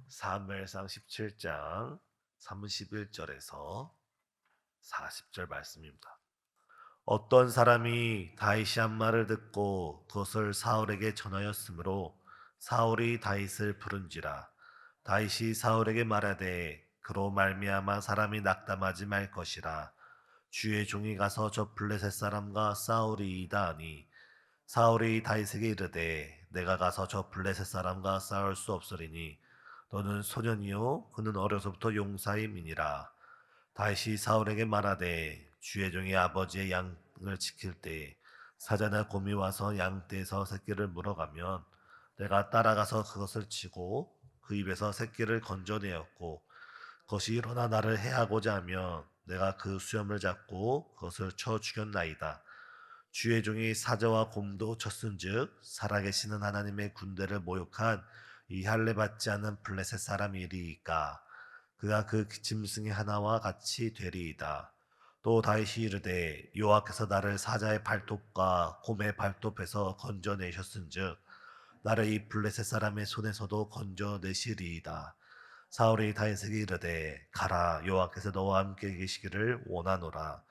사무엘상 17장 31절에서 40절 말씀입니다. 어떤 사람이 다윗이 한 말을 듣고 그것을 사울에게 전하였으므로 사울이 다윗을 부른지라. 다윗이 사울에게 말하되 그로 말미암아 사람이 낙담하지 말 것이라. 주의 종이 가서 저 블레셋 사람과 싸우리이다 하니 사울이 다윗에게 이르되 내가 가서 저 블레셋 사람과 싸울 수 없으리니 너는 소년이요 그는 어려서부터 용사임이니라. 다윗이 사울에게 말하되 주의 종이 아버지의 양을 지킬 때 사자나 곰이 와서 양떼에서 새끼를 물어가면 내가 따라가서 그것을 치고 그 입에서 새끼를 건져내었고 그것이 일어나 나를 해하고자 하면 내가 그 수염을 잡고 그것을 쳐 죽였나이다. 주의 종이 사자와 곰도 쳤은즉 살아계시는 하나님의 군대를 모욕한 이 할례 받지 않은 블레셋 사람이리이까. 그가 그 짐승의 하나와 같이 되리이다. 또 다윗이 이르되 여호와께서 나를 사자의 발톱과 곰의 발톱에서 건져내셨은즉 나를 이 블레셋 사람의 손에서도 건져내시리이다. 사울이 다윗에게 이르되 가라, 여호와께서 너와 함께 계시기를 원하노라.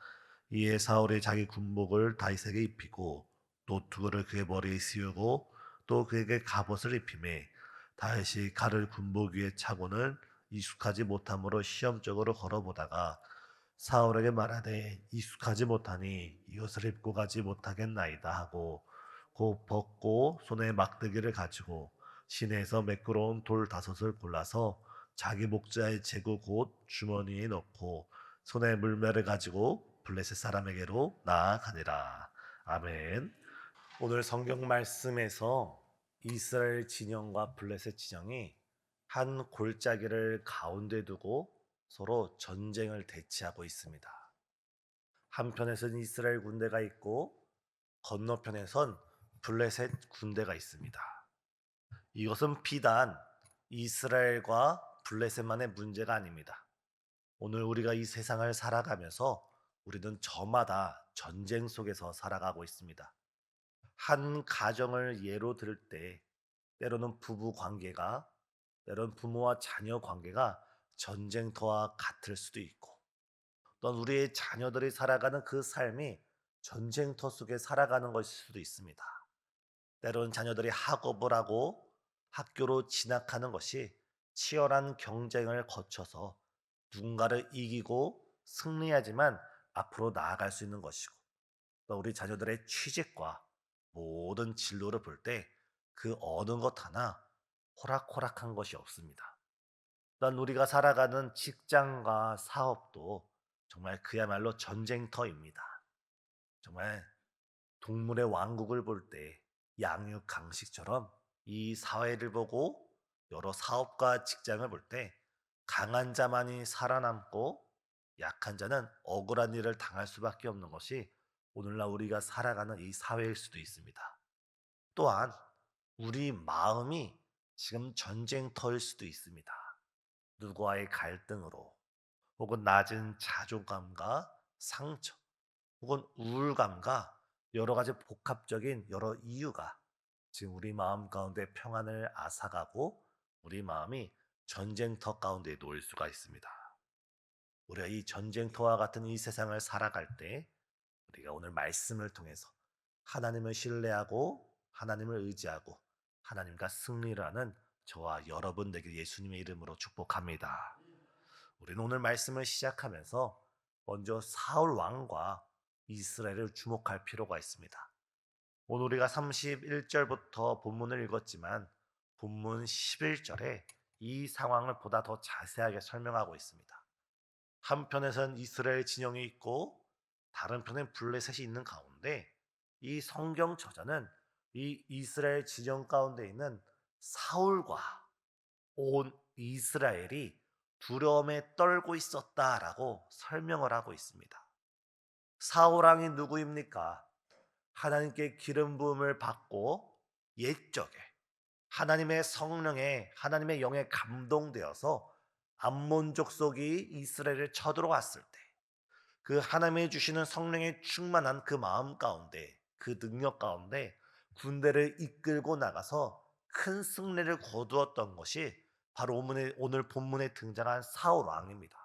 이에 사울이 자기 군복을 다윗에게 입히고 노투구를 그의 머리에 씌우고 또 그에게 갑옷을 입히매 다윗이 칼을 군복 위에 차고는 익숙하지 못함으로 시험적으로 걸어보다가 사울에게 말하되 익숙하지 못하니 이것을 입고 가지 못하겠나이다 하고 곧 벗고 손에 막대기를 가지고 시내에서 매끄러운 돌 다섯을 골라서 자기 목자의 제구 곧 주머니에 넣고 손에 물매를 가지고 블레셋 사람에게로 나아가니라. 아멘. 오늘 성경 말씀에서 이스라엘 진영과 블레셋 진영이 한 골짜기를 가운데 두고 서로 전쟁을 대치하고 있습니다. 한편에선 이스라엘 군대가 있고 건너편에선 블레셋 군대가 있습니다. 이것은 비단 이스라엘과 블레셋만의 문제가 아닙니다. 오늘 우리가 이 세상을 살아가면서 우리는 저마다 전쟁 속에서 살아가고 있습니다. 한 가정을 예로 들 때 때로는 부부 관계가, 때로는 부모와 자녀 관계가 전쟁터와 같을 수도 있고 또는 우리의 자녀들이 살아가는 그 삶이 전쟁터 속에 살아가는 것일 수도 있습니다. 때로는 자녀들이 학업을 하고 학교로 진학하는 것이 치열한 경쟁을 거쳐서 누군가를 이기고 승리하지만 앞으로 나아갈 수 있는 것이고 또 우리 자녀들의 취직과 모든 진로를 볼 때 그 어느 것 하나 호락호락한 것이 없습니다. 또한 우리가 살아가는 직장과 사업도 정말 그야말로 전쟁터입니다. 정말 동물의 왕국을 볼 때 양육 강식처럼 이 사회를 보고 여러 사업과 직장을 볼 때 강한 자만이 살아남고 약한 자는 억울한 일을 당할 수밖에 없는 것이 오늘날 우리가 살아가는 이 사회일 수도 있습니다. 또한 우리 마음이 지금 전쟁터일 수도 있습니다. 누구와의 갈등으로 혹은 낮은 자존감과 상처 혹은 우울감과 여러 가지 복합적인 여러 이유가 지금 우리 마음 가운데 평안을 앗아가고 우리 마음이 전쟁터 가운데 놓일 수가 있습니다. 우리가 이 전쟁터와 같은 이 세상을 살아갈 때 우리가 오늘 말씀을 통해서 하나님을 신뢰하고 하나님을 의지하고 하나님과 승리를 하는 저와 여러분 되길 예수님의 이름으로 축복합니다. 우리는 오늘 말씀을 시작하면서 먼저 사울 왕과 이스라엘을 주목할 필요가 있습니다. 오늘 우리가 31절부터 본문을 읽었지만 본문 11절에 이 상황을 보다 더 자세하게 설명하고 있습니다. 한편에선 이스라엘 진영이 있고 다른 편엔 블레셋이 있는 가운데 이 성경 저자는 이 이스라엘 진영 가운데 있는 사울과 온 이스라엘이 두려움에 떨고 있었다라고 설명을 하고 있습니다. 사울 왕이 누구입니까? 하나님께 기름 부음을 받고 옛적에 하나님의 성령에 하나님의 영에 감동되어서 암몬 족속이 이스라엘을 쳐들어왔을 때 그 하나님이 주시는 성령의 충만한 그 마음 가운데 그 능력 가운데 군대를 이끌고 나가서 큰 승리를 거두었던 것이 바로 오늘 본문에 등장한 사울 왕입니다.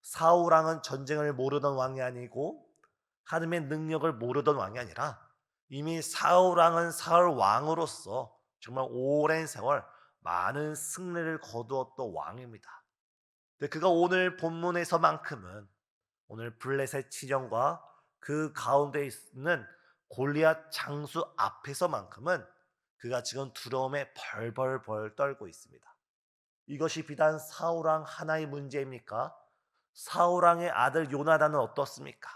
사울 왕은 전쟁을 모르던 왕이 아니고 하나님의 능력을 모르던 왕이 아니라 이미 사울 왕은 사울 왕으로서 정말 오랜 세월 많은 승리를 거두었던 왕입니다. 근데 그가 오늘 본문에서만큼은 오늘 블레셋 치전과 그 가운데 있는 골리앗 장수 앞에서만큼은 그가 지금 두려움에 벌벌벌 떨고 있습니다. 이것이 비단 사울왕 하나의 문제입니까? 사울왕의 아들 요나단은 어떻습니까?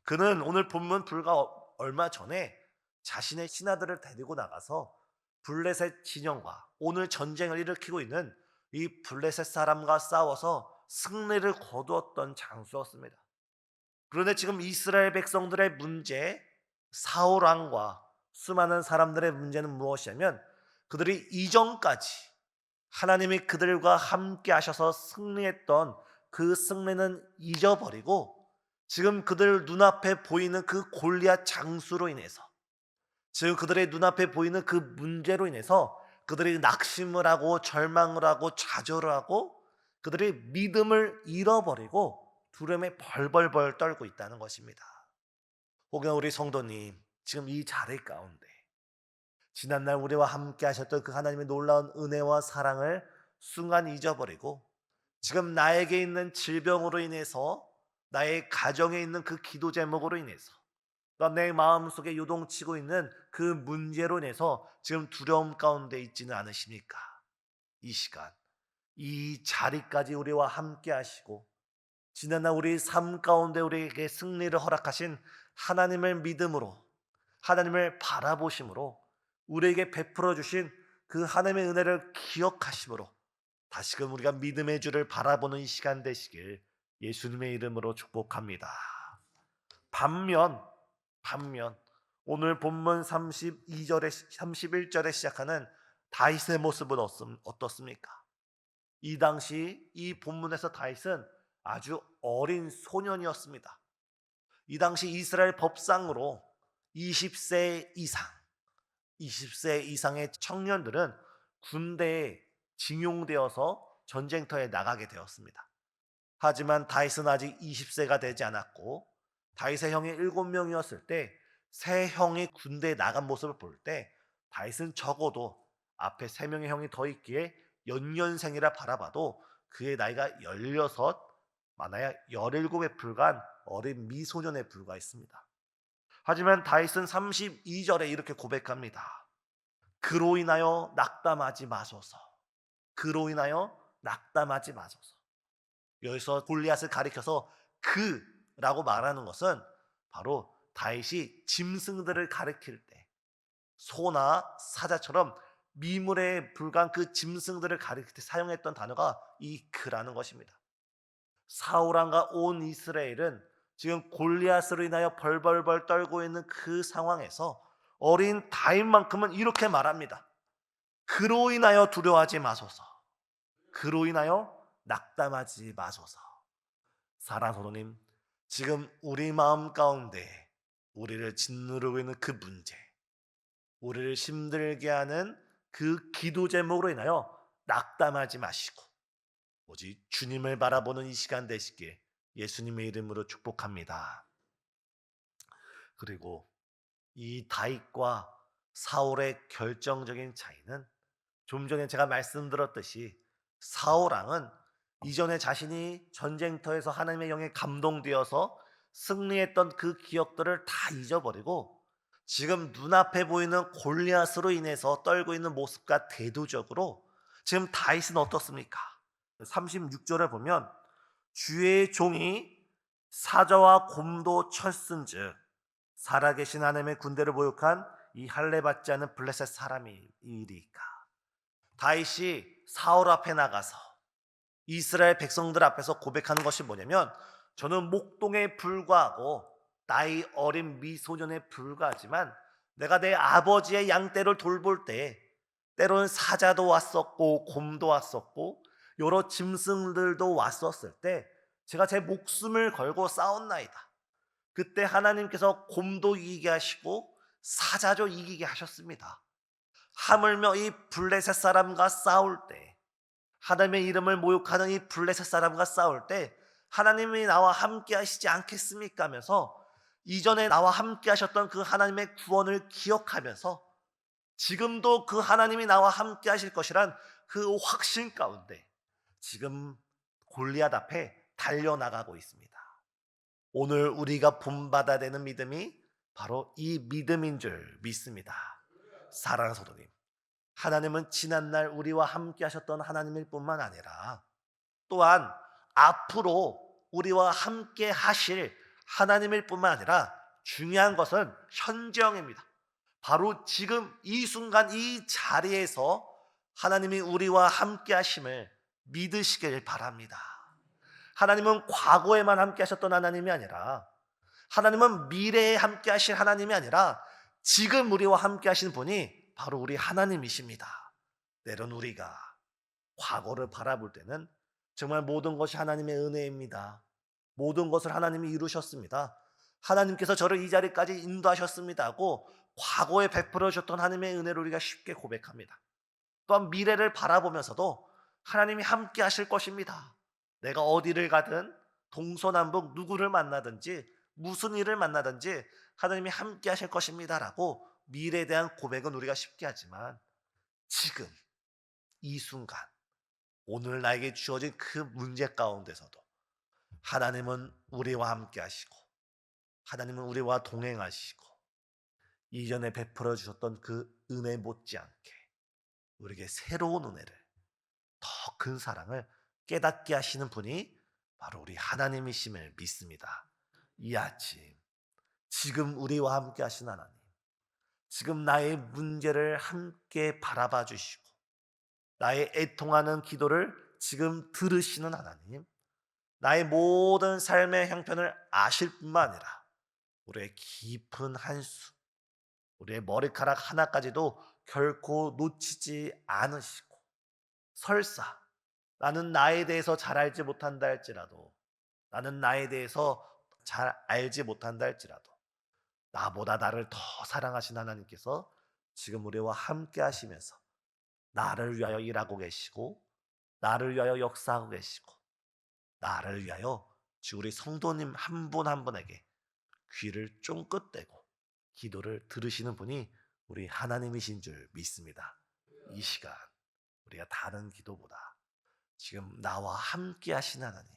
그는 오늘 본문 불과 얼마 전에 자신의 신하들을 데리고 나가서 블레셋 진영과 오늘 전쟁을 일으키고 있는 이 블레셋 사람과 싸워서 승리를 거두었던 장수였습니다. 그런데 지금 이스라엘 백성들의 문제, 사울 왕과 수많은 사람들의 문제는 무엇이냐면 그들이 이전까지 하나님이 그들과 함께 하셔서 승리했던 그 승리는 잊어버리고 지금 그들 눈앞에 보이는 그 골리앗 장수로 인해서, 지금 그들의 눈앞에 보이는 그 문제로 인해서 그들이 낙심을 하고 절망을 하고 좌절을 하고 그들이 믿음을 잃어버리고 두려움에 벌벌벌 떨고 있다는 것입니다. 혹은 우리 성도님, 지금 이 자리 가운데 지난날 우리와 함께 하셨던 그 하나님의 놀라운 은혜와 사랑을 순간 잊어버리고 지금 나에게 있는 질병으로 인해서, 나의 가정에 있는 그 기도 제목으로 인해서, 또 내 마음속에 요동치고 있는 그 문제로 인해서 지금 두려움 가운데 있지는 않으십니까? 이 시간, 이 자리까지 우리와 함께 하시고 지난날 우리 삶 가운데 우리에게 승리를 허락하신 하나님을 믿음으로, 하나님을 바라보심으로, 우리에게 베풀어 주신 그 하나님의 은혜를 기억하심으로 다시금 우리가 믿음의 주를 바라보는 이 시간 되시길 예수님의 이름으로 축복합니다. 반면 오늘 본문 32절에 31절에 시작하는 다윗의 모습은 어떻습니까? 이 당시 이 본문에서 다윗은 아주 어린 소년이었습니다. 이 당시 이스라엘 법상으로 20세 이상의 청년들은 군대에 징용되어서 전쟁터에 나가게 되었습니다. 하지만 다윗은 아직 20세가 되지 않았고 다윗의 형이 7명이었을 때 세 형이 군대에 나간 모습을 볼 때 다윗은 적어도 앞에 3명의 형이 더 있기에 연년생이라 바라봐도 그의 나이가 16, 많아야 17에 불과한 어린 미소년에 불과했습니다. 하지만 다윗은 32절에 이렇게 고백합니다. 그로 인하여 낙담하지 마소서. 그로 인하여 낙담하지 마소서. 여기서 골리앗을 가리켜서 그라고 말하는 것은 바로 다윗이 짐승들을 가리킬 때 소나 사자처럼 미물에 불과한 그 짐승들을 가리킬 때 사용했던 단어가 이 그라는 것입니다. 사울왕과 온 이스라엘은 지금 골리앗으로 인하여 벌벌벌 떨고 있는 그 상황에서 어린 다윗만큼은 이렇게 말합니다. 그로 인하여 두려워하지 마소서. 그로 인하여 낙담하지 마소서. 사랑하는 성도님, 지금 우리 마음 가운데 우리를 짓누르고 있는 그 문제, 우리를 힘들게 하는 그 기도 제목으로 인하여 낙담하지 마시고 오직 주님을 바라보는 이 시간 되시기에 예수님의 이름으로 축복합니다. 그리고 이 다윗과 사울의 결정적인 차이는 좀 전에 제가 말씀드렸듯이 사울왕은 이전에 자신이 전쟁터에서 하나님의 영에 감동되어서 승리했던 그 기억들을 다 잊어버리고 지금 눈앞에 보이는 골리앗으로 인해서 떨고 있는 모습과 대조적으로 지금 다윗은 어떻습니까? 36절에 보면 주의 종이 사자와 곰도 쳤은즉 살아계신 하나님의 군대를 모욕한 이 할례받지 않은 블레셋 사람이리까. 다윗이 사울 앞에 나가서 이스라엘 백성들 앞에서 고백하는 것이 뭐냐면, 저는 목동에 불과하고 나이 어린 미소년에 불과하지만 내가 내 아버지의 양떼를 돌볼 때 때로는 사자도 왔었고 곰도 왔었고 여러 짐승들도 왔었을 때 제가 제 목숨을 걸고 싸웠나이다. 그때 하나님께서 곰도 이기게 하시고 사자도 이기게 하셨습니다. 하물며 이 블레셋 사람과 싸울 때 하나님의 이름을 모욕하는 이 블레셋 사람과 싸울 때 하나님이 나와 함께 하시지 않겠습니까 하면서 이전에 나와 함께 하셨던 그 하나님의 구원을 기억하면서 지금도 그 하나님이 나와 함께 하실 것이란 그 확신 가운데 지금 골리앗 앞에 달려나가고 있습니다. 오늘 우리가 본받아야 되는 믿음이 바로 이 믿음인 줄 믿습니다. 사랑하는 성도님, 하나님은 지난날 우리와 함께 하셨던 하나님일 뿐만 아니라 또한 앞으로 우리와 함께 하실 하나님일 뿐만 아니라 중요한 것은 현재형입니다. 바로 지금 이 순간 이 자리에서 하나님이 우리와 함께 하심을 믿으시길 바랍니다. 하나님은 과거에만 함께 하셨던 하나님이 아니라, 하나님은 미래에 함께 하실 하나님이 아니라 지금 우리와 함께 하시는 분이 바로 우리 하나님이십니다. 때론 우리가 과거를 바라볼 때는 정말 모든 것이 하나님의 은혜입니다. 모든 것을 하나님이 이루셨습니다. 하나님께서 저를 이 자리까지 인도하셨습니다 하고 과거에 베풀어 주셨던 하나님의 은혜를 우리가 쉽게 고백합니다. 또한 미래를 바라보면서도 하나님이 함께 하실 것입니다. 내가 어디를 가든 동서남북 누구를 만나든지 무슨 일을 만나든지 하나님이 함께 하실 것입니다 라고 미래에 대한 고백은 우리가 쉽게 하지만 지금 이 순간 오늘 나에게 주어진 그 문제 가운데서도 하나님은 우리와 함께 하시고 하나님은 우리와 동행하시고 이전에 베풀어 주셨던 그 은혜 못지않게 우리에게 새로운 은혜를 더 큰 사랑을 깨닫게 하시는 분이 바로 우리 하나님이심을 믿습니다. 이 아침 지금 우리와 함께 하신 하나님, 지금 나의 문제를 함께 바라봐 주시고 나의 애통하는 기도를 지금 들으시는 하나님, 나의 모든 삶의 형편을 아실 뿐만 아니라 우리의 깊은 한숨, 우리의 머리카락 하나까지도 결코 놓치지 않으시고 설사 나는 나에 대해서 잘 알지 못한다 할지라도 나는 나에 대해서 잘 알지 못한다 할지라도 나보다 나를 더 사랑하신 하나님께서 지금 우리와 함께 하시면서 나를 위하여 일하고 계시고 나를 위하여 역사하고 계시고 나를 위하여 지금 우리 성도님 한 분 한 분에게 귀를 쫑긋 대고 기도를 들으시는 분이 우리 하나님이신 줄 믿습니다. 이 시간 우리가 다른 기도보다 지금 나와 함께 하신 하나님,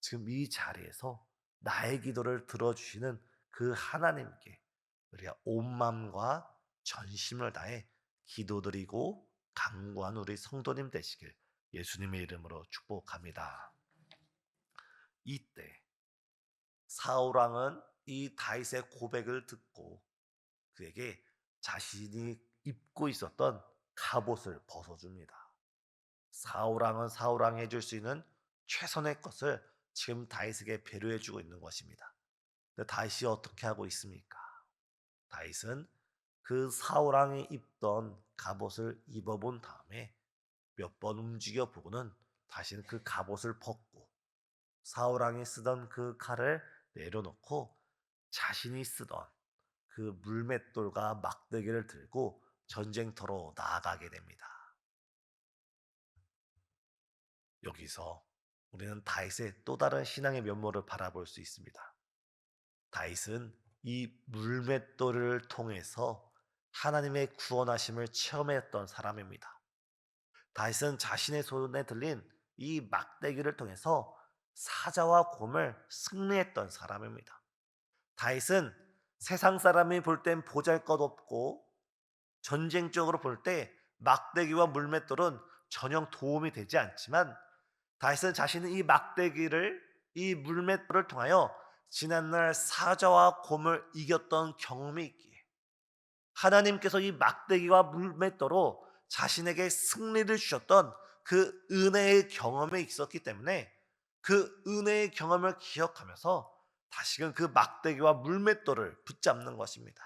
지금 이 자리에서 나의 기도를 들어주시는 그 하나님께 우리가 온 마음과 전심을 다해 기도드리고 간구한 우리 성도님 되시길 예수님의 이름으로 축복합니다. 이때 사울왕은 이 다윗의 고백을 듣고 그에게 자신이 입고 있었던 갑옷을 벗어줍니다. 사울왕은 사울왕이 해줄 수 있는 최선의 것을 지금 다윗에게 배려해주고 있는 것입니다. 근데 다윗이 어떻게 하고 있습니까? 다윗은 그 사울왕이 입던 갑옷을 입어본 다음에 몇 번 움직여 보고는 다시는 그 갑옷을 벗고 사울왕이 쓰던 그 칼을 내려놓고 자신이 쓰던 그 물맷돌과 막대기를 들고 전쟁터로 나아가게 됩니다. 여기서 우리는 다윗의 또 다른 신앙의 면모를 바라볼 수 있습니다. 다윗은 이 물맷돌을 통해서 하나님의 구원하심을 체험했던 사람입니다. 다윗은 자신의 손에 들린 이 막대기를 통해서 사자와 곰을 승리했던 사람입니다. 다윗은 세상 사람이 볼 땐 보잘것없고 전쟁적으로 볼 때 막대기와 물맷돌은 전혀 도움이 되지 않지만 다윗은 자신은 이 막대기를 이 물맷돌을 통하여 지난날 사자와 곰을 이겼던 경험이 있기에 하나님께서 이 막대기와 물맷돌로 자신에게 승리를 주셨던 그 은혜의 경험이 있었기 때문에 그 은혜의 경험을 기억하면서 다시금 그 막대기와 물맷돌을 붙잡는 것입니다.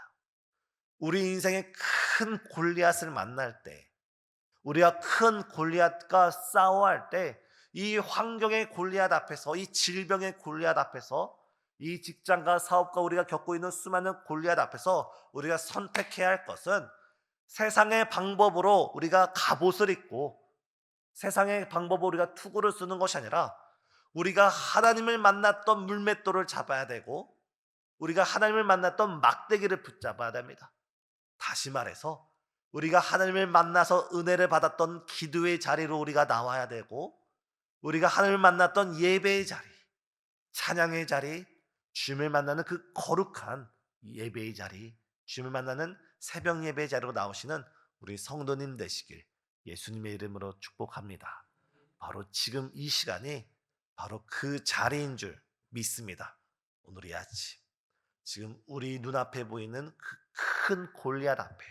우리 인생에 큰 골리앗을 만날 때, 우리가 큰 골리앗과 싸워야 할 때, 이 환경의 골리앗 앞에서, 이 질병의 골리앗 앞에서, 이 직장과 사업과 우리가 겪고 있는 수많은 골리앗 앞에서 우리가 선택해야 할 것은 세상의 방법으로 우리가 갑옷을 입고 세상의 방법으로 우리가 투구를 쓰는 것이 아니라 우리가 하나님을 만났던 물맷돌을 잡아야 되고 우리가 하나님을 만났던 막대기를 붙잡아야 됩니다. 다시 말해서 우리가 하나님을 만나서 은혜를 받았던 기도의 자리로 우리가 나와야 되고 우리가 하나님을 만났던 예배의 자리, 찬양의 자리, 주님을 만나는 그 거룩한 예배의 자리, 주님을 만나는 새벽 예배의 자리로 나오시는 우리 성도님 되시길 예수님의 이름으로 축복합니다. 바로 지금 이 시간이 바로 그 자리인 줄 믿습니다. 오늘 이 아침 지금 우리 눈앞에 보이는 그 큰 골리앗 앞에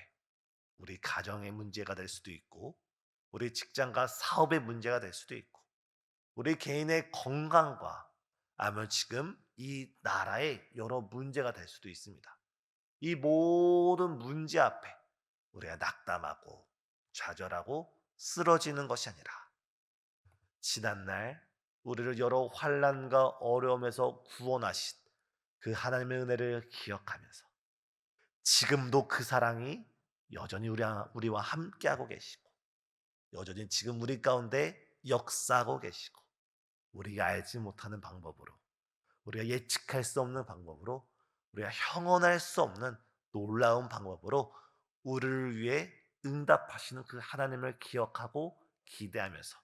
우리 가정의 문제가 될 수도 있고 우리 직장과 사업의 문제가 될 수도 있고 우리 개인의 건강과 아니면 지금 이 나라의 여러 문제가 될 수도 있습니다. 이 모든 문제 앞에 우리가 낙담하고 좌절하고 쓰러지는 것이 아니라 지난날 우리를 여러 환난과 어려움에서 구원하신 그 하나님의 은혜를 기억하면서 지금도 그 사랑이 여전히 우리와 함께하고 계시고 여전히 지금 우리 가운데 역사하고 계시고 우리가 알지 못하는 방법으로 우리가 예측할 수 없는 방법으로 우리가 형언할 수 없는 놀라운 방법으로 우리를 위해 응답하시는 그 하나님을 기억하고 기대하면서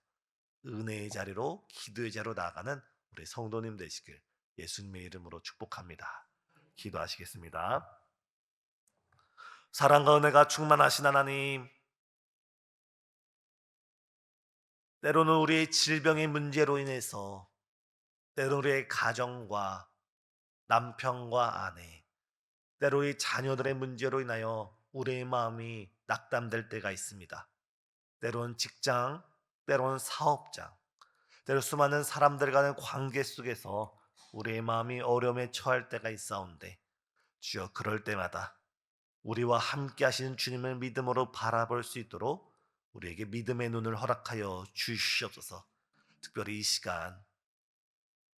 은혜의 자리로 기도의 자리로 나아가는 우리 성도님 되시길 예수님의 이름으로 축복합니다. 기도하시겠습니다. 사랑과 은혜가 충만하신 하나님, 때로는 우리의 질병의 문제로 인해서 때로 우리의 가정과 남편과 아내, 때로 이 자녀들의 문제로 인하여 우리의 마음이 낙담될 때가 있습니다. 때로는 직장, 때로는 사업장, 때로 수많은 사람들과의 관계 속에서 우리의 마음이 어려움에 처할 때가 있사온데 주여 그럴 때마다 우리와 함께 하시는 주님을 믿음으로 바라볼 수 있도록 우리에게 믿음의 눈을 허락하여 주시옵소서. 특별히 이 시간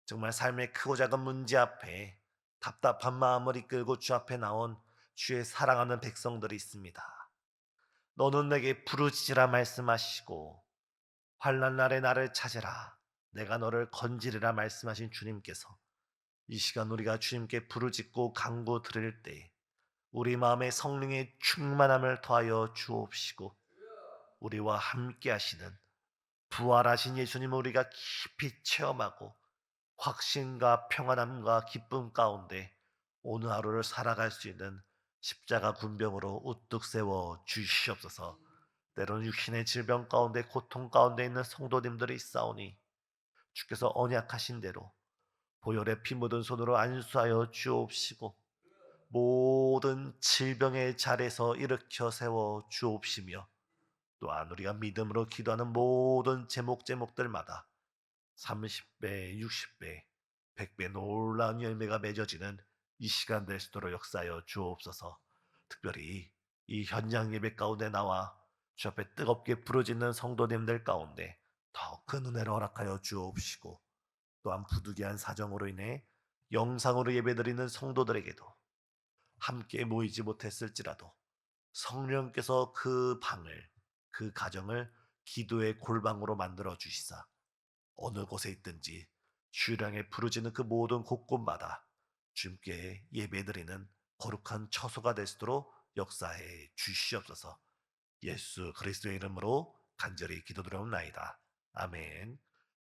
정말 삶의 크고 작은 문제 앞에 답답한 마음을 이끌고 주 앞에 나온 주의 사랑하는 백성들이 있습니다. 너는 내게 부르짖으라 말씀하시고 환난 날에 나를 찾으라 내가 너를 건지리라 말씀하신 주님께서 이 시간 우리가 주님께 부르짖고 간구 드릴 때 우리 마음에 성령의 충만함을 더하여 주옵시고 우리와 함께 하시는 부활하신 예수님을 우리가 깊이 체험하고 확신과 평안함과 기쁨 가운데 오늘 하루를 살아갈 수 있는 십자가 군병으로 우뚝 세워 주시옵소서. 때로는 육신의 질병 가운데 고통 가운데 있는 성도님들이 있사오니 주께서 언약하신 대로 보혈의 피 묻은 손으로 안수하여 주옵시고 모든 질병의 자리에서 일으켜 세워 주옵시며 또한 우리가 믿음으로 기도하는 모든 제목들마다 30배, 60배, 100배 놀라운 열매가 맺어지는 이 시간 될 수 있도록 역사하여 주옵소서. 특별히 이 현장 예배 가운데 나와 주 앞에 뜨겁게 부르짖는 성도님들 가운데 더 큰 은혜를 허락하여 주옵시고 또한 부득이한 사정으로 인해 영상으로 예배드리는 성도들에게도 함께 모이지 못했을지라도 성령께서 그 방을 그 가정을 기도의 골방으로 만들어 주시사 어느 곳에 있든지 주를 향해 부르짖는 그 모든 곳곳마다 주님께 예배드리는 거룩한 처소가 될 수 있도록 역사해 주시옵소서. 예수 그리스도의 이름으로 간절히 기도드려옵나이다. 아멘.